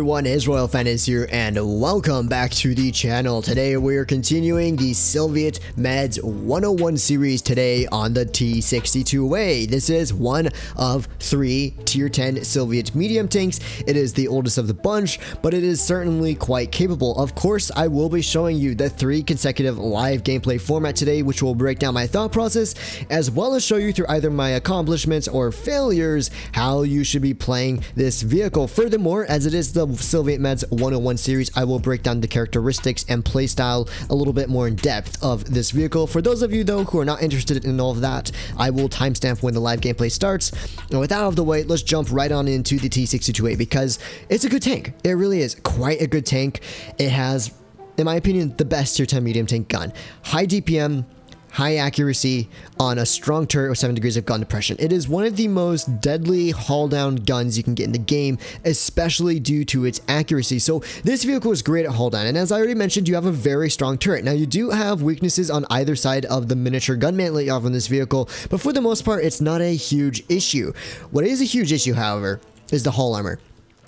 everyone, HisRoyalFatness here, and welcome back to the channel. Today we are continuing the Soviet Meds 101 series today on the T-62A. This is one of 3 tier 10 Soviet medium tanks. It is the oldest of the bunch, but it is certainly quite capable. Of course, I will be showing you the 3 consecutive live gameplay format today, which will break down my thought process, as well as show you through either my accomplishments or failures how you should be playing this vehicle. Furthermore, as it is the Soviet Meds 101 series, I will break down the characteristics and playstyle a little bit more in depth of this vehicle. For those of you though who are not interested in all of that, I will timestamp when the live gameplay starts. And with that out of the way, let's jump right on into the T-62A because it's a good tank. It really is quite a good tank. It has, in my opinion, the best tier 10 medium tank gun. High DPM, high accuracy on a strong turret with 7 degrees of gun depression. It is one of the most deadly haul down guns you can get in the game, especially due to its accuracy. So this vehicle is great at haul down, and as I already mentioned, you have a very strong turret. Now you do have weaknesses on either side of the miniature gun mantlet you have on this vehicle, but for the most part it's not a huge issue. What is a huge issue, however, is the hull armor.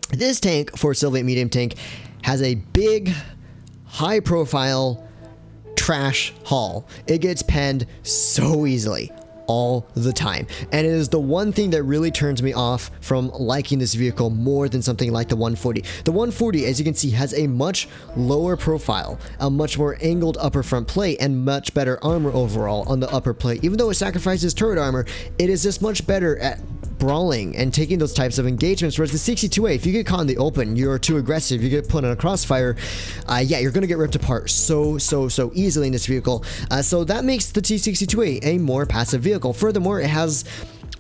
This tank, for a Soviet medium tank, has a big, high profile trash hull. It gets penned so easily all the time, and it is the one thing that really turns me off from liking this vehicle more than something like the 140. The 140, as you can see, has a much lower profile, a much more angled upper front plate, and much better armor overall on the upper plate. Even though it sacrifices turret armor, it is just much better at brawling and taking those types of engagements, whereas the 62A, if you get caught in the open, you're too aggressive, you get put in a crossfire, yeah, you're gonna get ripped apart so easily in this vehicle. So that makes the T-62A a more passive vehicle. Furthermore, it has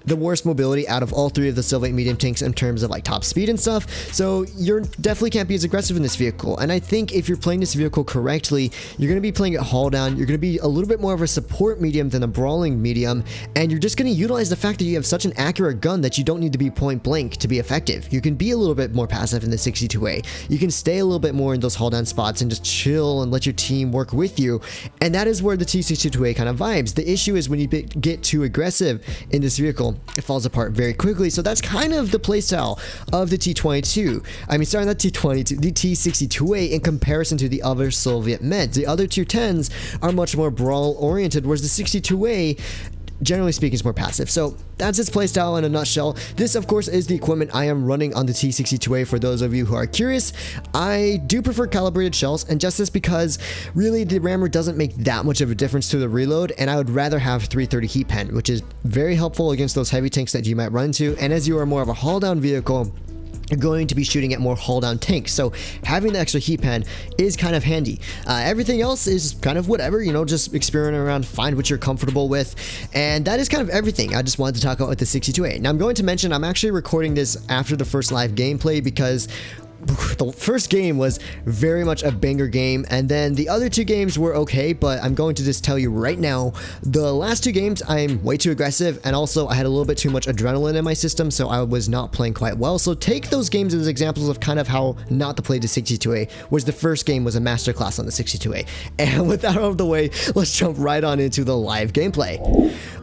the worst mobility out of all 3 of the Soviet medium tanks in terms of like top speed and stuff, so you're definitely can't be as aggressive in this vehicle. And I think if you're playing this vehicle correctly, you're going to be playing it haul down, you're going to be a little bit more of a support medium than a brawling medium, and you're just going to utilize the fact that you have such an accurate gun that you don't need to be point blank to be effective. You can be a little bit more passive in the 62A. You can stay a little bit more in those haul down spots and just chill and let your team work with you, and that is where the T-62A kind of vibes. The issue is when you get too aggressive in this vehicle, it falls apart very quickly. So that's kind of the playstyle of the T-22. I mean, sorry, not T-22, the T-62A in comparison to the other Soviet Meds. The other tier 10s are much more brawl oriented, whereas the 62A, generally speaking, is more passive. So that's its playstyle in a nutshell. This, of course, is the equipment I am running on the T-62A for those of you who are curious. I do prefer calibrated shells, and just this because really the rammer doesn't make that much of a difference to the reload, and I would rather have 330 heat pen, which is very helpful against those heavy tanks that you might run into. And as you are more of a haul down vehicle, you're going to be shooting at more hull down tanks, so having the extra heat pen is kind of handy. Everything else is kind of whatever, you know, just experimenting around, find what you're comfortable with, and that is kind of everything I just wanted to talk about with the 62A. Now I'm going to mention I'm actually recording this after the first live gameplay because the first game was very much a banger game, and then the other 2 games were okay, but I'm going to just tell you right now, the last 2 games I'm way too aggressive, and also I had a little bit too much adrenaline in my system, so I was not playing quite well. So take those games as examples of kind of how not to play the 62A, whereas the first game was a masterclass on the 62A. And with that out of the way, let's jump right on into the live gameplay.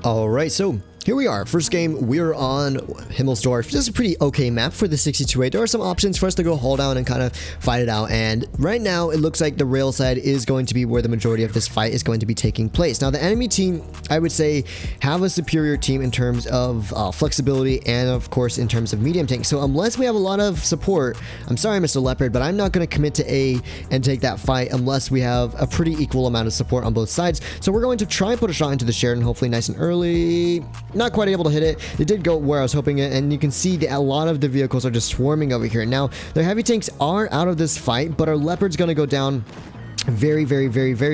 Alright, so here we are. First game, we're on Himmelsdorf. This is a pretty okay map for the 62A. There are some options for us to go haul down and kind of fight it out, and right now it looks like the rail side is going to be where the majority of this fight is going to be taking place. Now the enemy team, I would say, have a superior team in terms of flexibility and of course in terms of medium tank. So unless we have a lot of support, I'm sorry Mr. Leopard, but I'm not going to commit to A and take that fight unless we have a pretty equal amount of support on both sides. So we're going to try and put a shot into the Sheridan, hopefully nice and early. Not quite able to hit it. It did go where I was hoping it, and you can see that a lot of the vehicles are just swarming over here. Now, their heavy tanks are out of this fight, but our Leopard's going to go down very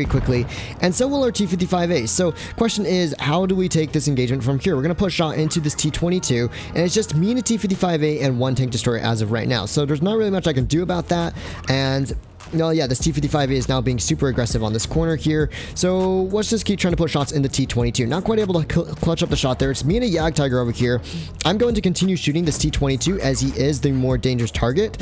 quickly, and so will our T-55A. So question is, how do we take this engagement from here? We're going to put a shot into this T-22, and it's just me and a T-55A and 1 tank destroyer as of right now, so there's not really much I can do about that. And No, yeah, this T-55A is now being super aggressive on this corner here. So let's just keep trying to put shots in the T-22. Not quite able to clutch up the shot there. It's me and a Yag Tiger over here. I'm going to continue shooting this T-22 as he is the more dangerous target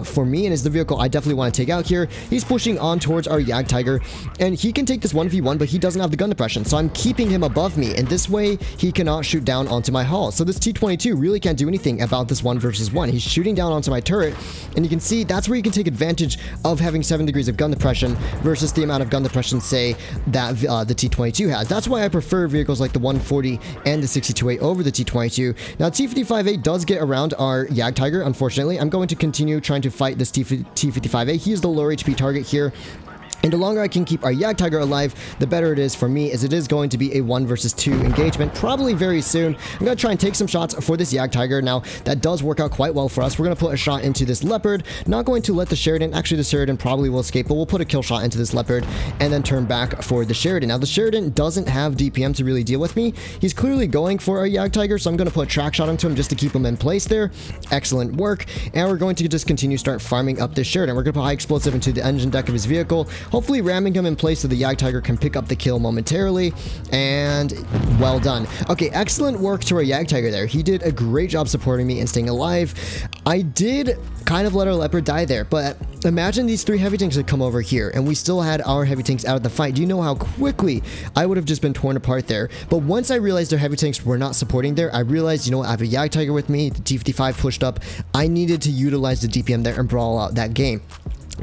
for me, and is the vehicle I definitely want to take out here. He's pushing on towards our Yag Tiger, and he can take this 1v1, but he doesn't have the gun depression. So I'm keeping him above me, and this way he cannot shoot down onto my hull. So this T-22 really can't do anything about this 1 versus 1. He's shooting down onto my turret, and you can see that's where you can take advantage of having 7 degrees of gun depression versus the amount of gun depression, say, that the T-22 has. That's why I prefer vehicles like the 140 and the 62A over the T-22. Now, T-55A does get around our Yag Tiger, unfortunately. I'm going to continue trying to fight this T-55A. He is the lower HP target here. And the longer I can keep our Yag Tiger alive, the better it is for me, as it is going to be a 1 versus 2 engagement, probably very soon. I'm going to try and take some shots for this Yag Tiger. Now, that does work out quite well for us. We're going to put a shot into this Leopard. Not going to let the Sheridan, actually the Sheridan probably will escape, but we'll put a kill shot into this Leopard and then turn back for the Sheridan. Now, the Sheridan doesn't have DPM to really deal with me. He's clearly going for a Yag Tiger, so I'm going to put a track shot into him just to keep him in place there. Excellent work. And we're going to just continue start farming up this Sheridan. We're going to put high explosive into the engine deck of his vehicle, hopefully ramming him in place so the Yag Tiger can pick up the kill momentarily, and well done. Okay, excellent work to our Yag Tiger there. He did a great job supporting me and staying alive. I did kind of let our Leopard die there, but imagine these 3 heavy tanks had come over here and we still had our heavy tanks out of the fight. Do you know how quickly I would have just been torn apart there? But once I realized their heavy tanks were not supporting there, I realized, you know what, I have a Yag Tiger with me, the T-55 pushed up. I needed to utilize the DPM there and brawl out that game.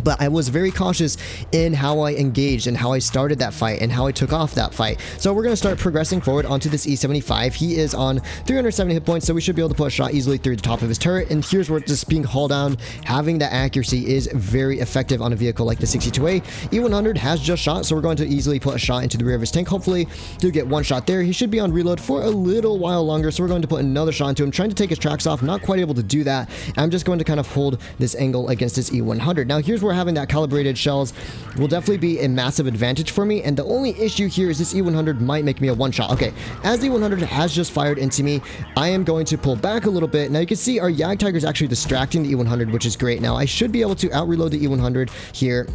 But I was very cautious in how I engaged and how I started that fight and how I took off that fight. So we're going to start progressing forward onto this E75. He is on 370 hit points, so we should be able to put a shot easily through the top of his turret. And here's where just being hauled down, having that accuracy is very effective on a vehicle like the 62A. E100 has just shot, so we're going to easily put a shot into the rear of his tank. Hopefully, do get 1 shot there. He should be on reload for a little while longer, so we're going to put another shot into him, trying to take his tracks off. Not quite able to do that. I'm just going to kind of hold this angle against this E100. Now, here's where having that calibrated shells will definitely be a massive advantage for me, and the only issue here is this E100 might make me a 1-shot. Okay, as the E100 has just fired into me, I am going to pull back a little bit. Now you can see our Yag Tiger is actually distracting the E100, which is great. Now I should be able to out-reload the E100 here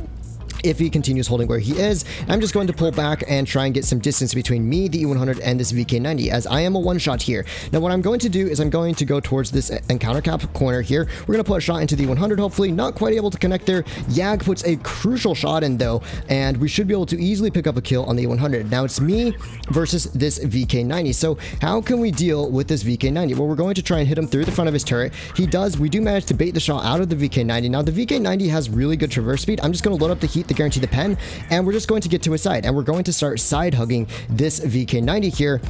if he continues holding where he is. I'm just going to pull back and try and get some distance between me, the E100, and this VK90, as I am a 1-shot here. Now what I'm going to do is I'm going to go towards this encounter cap corner here. We're going to put a shot into the E100, hopefully. Not quite able to connect there. Yag puts a crucial shot in though, and we should be able to easily pick up a kill on the E100. Now it's me versus this VK90. So how can we deal with this VK90? Well, we're going to try and hit him through the front of his turret. We do manage to bait the shot out of the VK90. Now the VK90 has really good traverse speed. I'm just going to load up the heat to guarantee the pen, and we're just going to get to his side, and we're going to start side hugging this VK90 here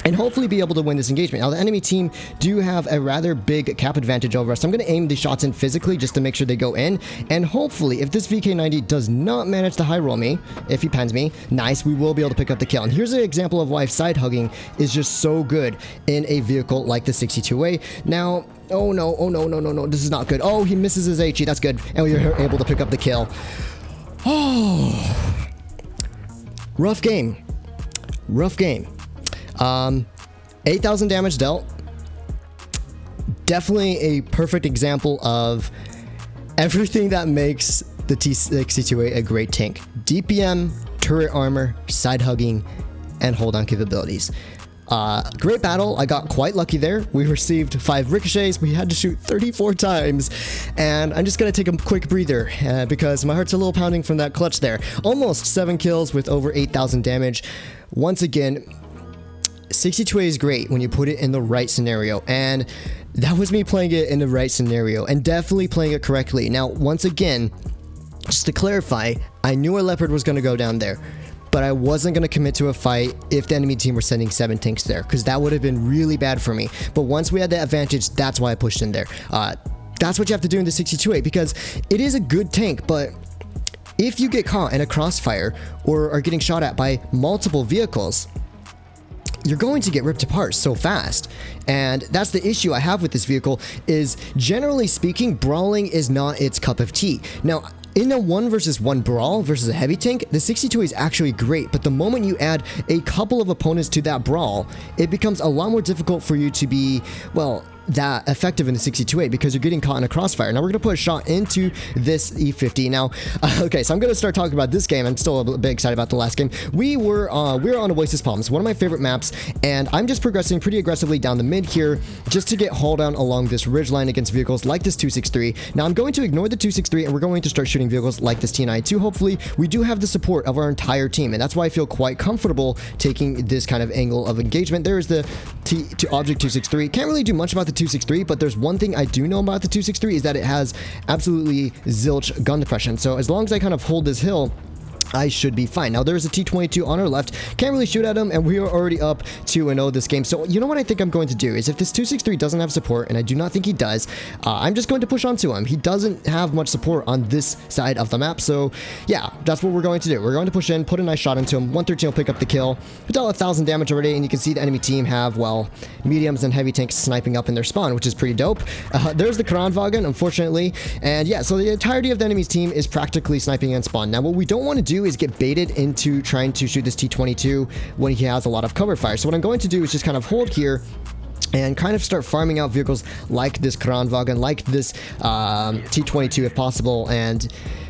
and hopefully be able to win this engagement. Now, the enemy team do have a rather big cap advantage over us. So I'm going to aim the shots in physically just to make sure they go in. And hopefully, if this VK90 does not manage to high roll me, if he pens me, nice, we will be able to pick up the kill. And here's an example of why side hugging is just so good in a vehicle like the 62A. Now, oh no, this is not good. Oh, he misses his HE. That's good. And we are able to pick up the kill. Oh, rough game. 8,000 damage dealt. Definitely a perfect example of everything that makes the T-62A a great tank. DPM, turret armor, side hugging, and hold on capabilities. Great battle. I got quite lucky there. We received 5 ricochets. We had to shoot 34 times, and I'm just gonna take a quick breather because my heart's a little pounding from that clutch there. Almost 7 kills with over 8,000 damage. Once again, 62A is great when you put it in the right scenario, and that was me playing it in the right scenario and definitely playing it correctly. Now, once again, just to clarify, I knew our Leopard was going to go down there, but I wasn't going to commit to a fight if the enemy team were sending 7 tanks there, because that would have been really bad for me. But once we had the advantage, that's why I pushed in there. That's what you have to do in the 62A, because it is a good tank, but if you get caught in a crossfire or are getting shot at by multiple vehicles, you're going to get ripped apart so fast. And that's the issue I have with this vehicle, is generally speaking, brawling is not its cup of tea. Now, in a 1 versus 1 brawl versus a heavy tank, the 62 is actually great, but the moment you add a couple of opponents to that brawl, it becomes a lot more difficult for you to be, well, that effective in the 62A because you're getting caught in a crossfire. Now we're gonna put a shot into this E50. Now, okay, so I'm gonna start talking about this game. I'm still a bit excited about the last game. We were on Oasis Palms, one of my favorite maps, and I'm just progressing pretty aggressively down the mid here just to get hauled down along this ridge line against vehicles like this 263. Now I'm going to ignore the 263 and we're going to start shooting vehicles like this T-92. Hopefully we do have the support of our entire team, and that's why I feel quite comfortable taking this kind of angle of engagement. There is the object 263. Can't really do much about the 263, but there's one thing I do know about the 263 is that it has absolutely zilch gun depression. So as long as I kind of hold this hill, I should be fine. Now there's a T-22 on our left. Can't really shoot at him, and we are already up 2-0 this game. So you know what I think I'm going to do is, if this 263 doesn't have support, and I do not think he does, I'm just going to push onto him. He doesn't have much support on this side of the map. So yeah, that's what we're going to do. We're going to push in, put a nice shot into him. 113 will pick up the kill. We dealt 1,000 damage already, and you can see the enemy team have, well, mediums and heavy tanks sniping up in their spawn, which is pretty dope. There's the Kranwagen, unfortunately. And yeah, so the entirety of the enemy's team is practically sniping in spawn. Now what we don't want to do is get baited into trying to shoot this T-22 when he has a lot of cover fire. So what I'm going to do is just kind of hold here and kind of start farming out vehicles like this Kranwagen, like this T-22 if possible. And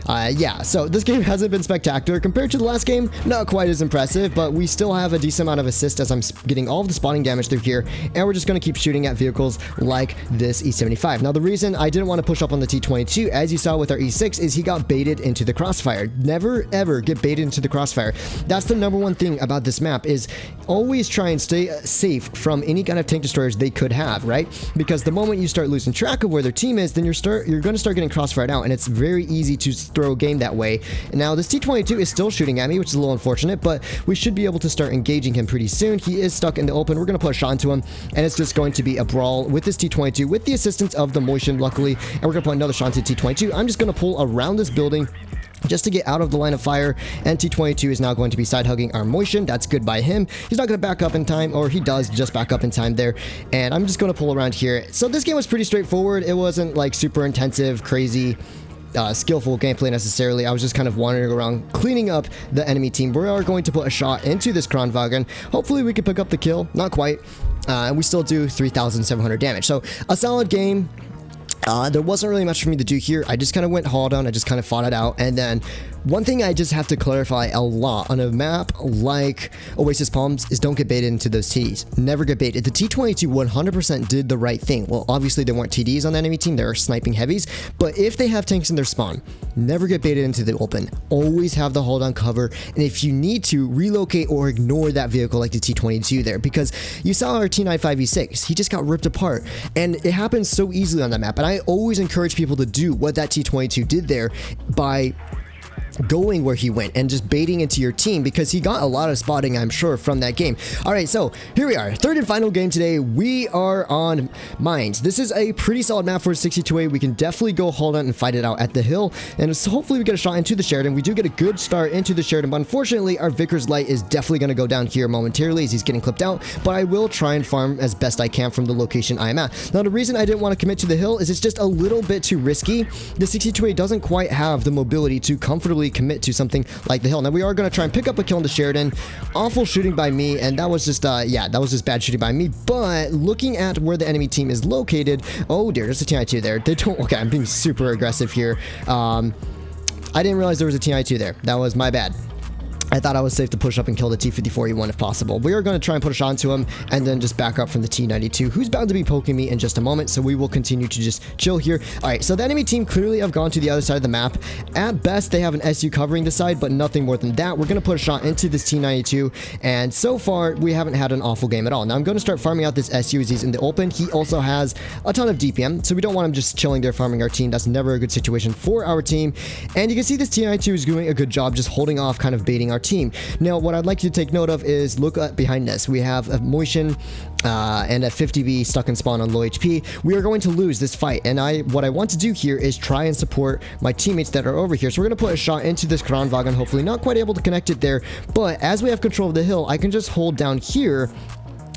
yeah, so this game hasn't been spectacular compared to the last game. Not quite as impressive, but we still have a decent amount of assist as I'm getting all of the spawning damage through here, and we're just going to keep shooting at vehicles like this E75. Now the reason I didn't want to push up on the T-22, as you saw with our E6, is he got baited into the crossfire. Never ever get baited into the crossfire. That's the number one thing about this map, is always try and stay safe from any kind of tank destroyers they could have, right? Because the moment you start losing track of where their team is, then you're going to start getting crossfired out, and it's very easy to throw a game that way. Now this T-22 is still shooting at me, which is a little unfortunate, but we should be able to start engaging him pretty soon. He is stuck in the open. We're going to put a shot into him, and it's just going to be a brawl with this T-22 with the assistance of the motion, luckily, and we're going to put another shot into T-22. I'm just going to pull around this building just to get out of the line of fire, and T-22 is now going to be side hugging our motion. That's good by him. He's not going to back up in time, or he does just back up in time there, and I'm just going to pull around here. So this game was pretty straightforward. It wasn't like super intensive, crazy, skillful gameplay necessarily. I was just kind of wandering around cleaning up the enemy team. We are going to put a shot into this Kranwagen. Hopefully we can pick up the kill. Not quite, and we still do 3,700 damage. So a solid game. There wasn't really much for me to do here. I just kind of went hauled on. I just kind of fought it out. And then one thing I just have to clarify a lot on a map like Oasis Palms is don't get baited into those TDs. Never get baited. The T-22 100% did the right thing. Well, obviously there weren't TDs on the enemy team. There are sniping heavies. But if they have tanks in their spawn, never get baited into the open. Always have the hold on cover. And if you need to, relocate or ignore that vehicle like the T-22 there. Because you saw our T-95E6. He just got ripped apart. And it happens so easily on that map. And I always encourage people to do what that T-22 did there by going where he went and just baiting into your team, because he got a lot of spotting, I'm sure, from that game. All right, so here we are, third and final game today. We are on Mines. This is a pretty solid map for a 62A. We can definitely go hold on and fight it out at the hill, and so hopefully we get a shot into the Sheridan. We do get a good start into the Sheridan, but unfortunately our Vickers Light is definitely going to go down here momentarily as he's getting clipped out, but I will try and farm as best I can from the location I am at. Now the reason I didn't want to commit to the hill is it's just a little bit too risky. The 62A doesn't quite have the mobility to comfortably commit to something like the hill. Now we are going to try and pick up a kill in the Sheridan. Awful shooting by me, and that was just yeah, that was just bad shooting by me. But looking at where the enemy team is located, oh dear, there's a T-92 there. They don't, okay, I'm being super aggressive here. I didn't realize there was a T-92 there. That was my bad. I thought I was safe to push up and kill the T-54E1 if possible. We are going to try and put a shot into him and then just back up from the T-92, who's bound to be poking me in just a moment, so we will continue to just chill here. All right, so the enemy team clearly have gone to the other side of the map. At best, they have an SU covering the side, but nothing more than that. We're going to put a shot into this T-92, and so far, we haven't had an awful game at all. Now, I'm going to start farming out this SU as he's in the open. He also has a ton of DPM, so we don't want him just chilling there farming our team. That's never a good situation for our team, and you can see this T-92 is doing a good job just holding off, kind of baiting our team. Now, what I'd like you to take note of is look at behind us. We have a motion and a 50B stuck in spawn on low HP. We are going to lose this fight, and what I want to do here is try and support my teammates that are over here. So we're going to put a shot into this Kranwagen, hopefully not quite able to connect it there, but as we have control of the hill, I can just hold down here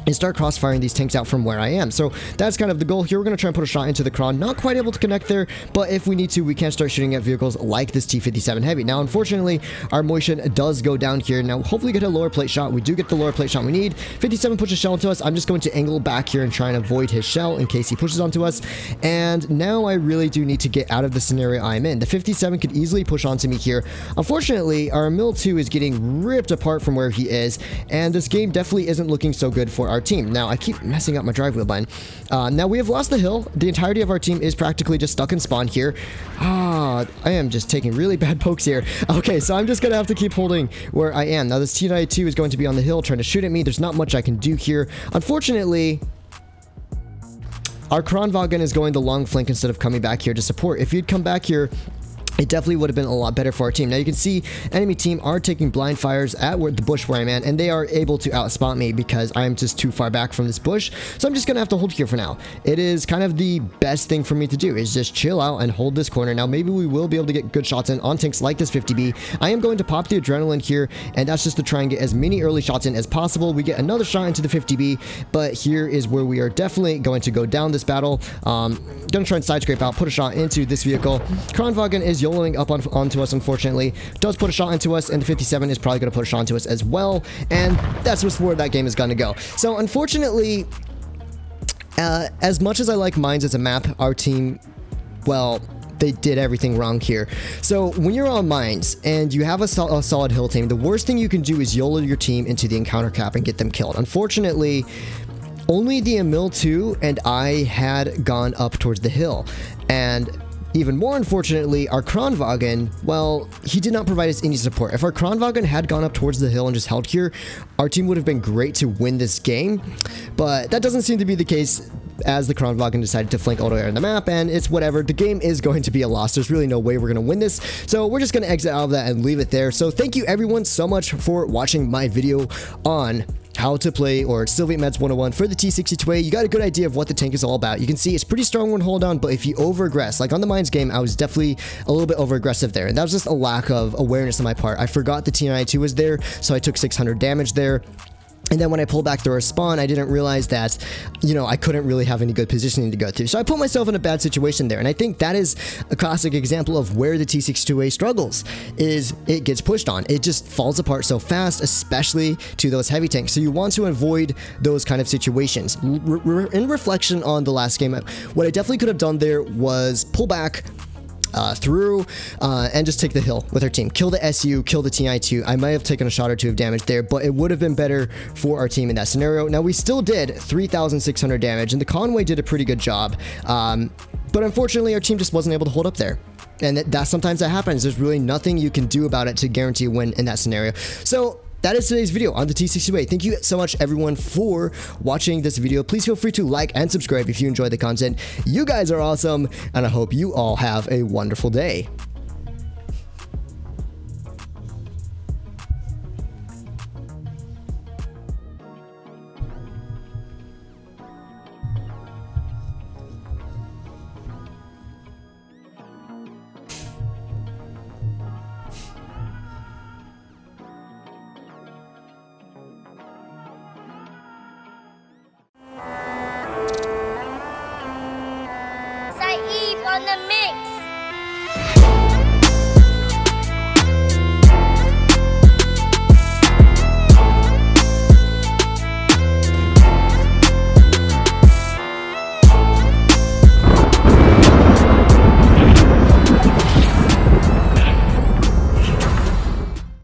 and start crossfiring these tanks out from where I am. So that's kind of the goal here. We're going to try and put a shot into the Kron. Not quite able to connect there, but if we need to, we can start shooting at vehicles like this T-57 Heavy. Now, unfortunately, our motion does go down here. Now, hopefully get a lower plate shot. We do get the lower plate shot we need. 57 pushes shell into us. I'm just going to angle back here and try and avoid his shell in case he pushes onto us. And now I really do need to get out of the scenario I'm in. The 57 could easily push onto me here. Unfortunately, our Mil-2 is getting ripped apart from where he is, and this game definitely isn't looking so good for our team. Now, I keep messing up my drive wheel bind. Now, we have lost the hill. The entirety of our team is practically just stuck in spawn here. I am just taking really bad pokes here. Okay, so I'm just going to have to keep holding where I am. Now, this T-92 is going to be on the hill trying to shoot at me. There's not much I can do here. Unfortunately, our Kranwagen is going the long flank instead of coming back here to support. If you'd come back here, it definitely would have been a lot better for our team. Now you can see enemy team are taking blind fires at the bush where I'm at, and they are able to outspot me because I'm just too far back from this bush. So I'm just going to have to hold here for now. It is kind of the best thing for me to do is just chill out and hold this corner. Now maybe we will be able to get good shots in on tanks like this 50B. I am going to pop the adrenaline here, and that's just to try and get as many early shots in as possible. We get another shot into the 50B, but here is where we are definitely going to go down this battle. Gonna try and side scrape out, put a shot into this vehicle. Kranwagen is YOLOing up onto us, unfortunately. Does put a shot into us, and the 57 is probably going to put a shot into us as well, and that's just where that game is going to go. So unfortunately, as much as I like mines as a map, our team, well, they did everything wrong here. So when you're on mines and you have a solid hill team, the worst thing you can do is YOLO your team into the encounter cap and get them killed. Unfortunately, only the Mil-2 and I had gone up towards the hill, and even more unfortunately, our Kranwagen, well, he did not provide us any support. If our Kranwagen had gone up towards the hill and just held here, our team would have been great to win this game, but that doesn't seem to be the case, as the Kranwagen decided to flank all the way around the map, and it's whatever. The game is going to be a loss. There's really no way we're going to win this, so we're just going to exit out of that and leave it there. So thank you everyone so much for watching my video on how to play or Soviet Meds 101 for the T-62A. You got a good idea of what the tank is all about. You can see it's pretty strong when hold down, but if you over aggress, like on the mines game, I was definitely a little bit over aggressive there, and that was just a lack of awareness on my part. I forgot the T-92 was there, so I took 600 damage there. And then when I pulled back through a spawn, I didn't realize that, you know, I couldn't really have any good positioning to go through. So I put myself in a bad situation there. And I think that is a classic example of where the T-62A struggles, is it gets pushed on. It just falls apart so fast, especially to those heavy tanks. So you want to avoid those kind of situations. In reflection on the last game, what I definitely could have done there was pull back through and just take the hill with our team. Kill the SU, kill the Ti-2. I might have taken a shot or two of damage there, but it would have been better for our team in that scenario. Now, we still did 3,600 damage, and the Conway did a pretty good job, but unfortunately, our team just wasn't able to hold up there. And that sometimes that happens. There's really nothing you can do about it to guarantee a win in that scenario. So that is today's video on the T-62A. Thank you so much, everyone, for watching this video. Please feel free to like and subscribe if you enjoy the content. You guys are awesome, and I hope you all have a wonderful day. Saeed on the mix.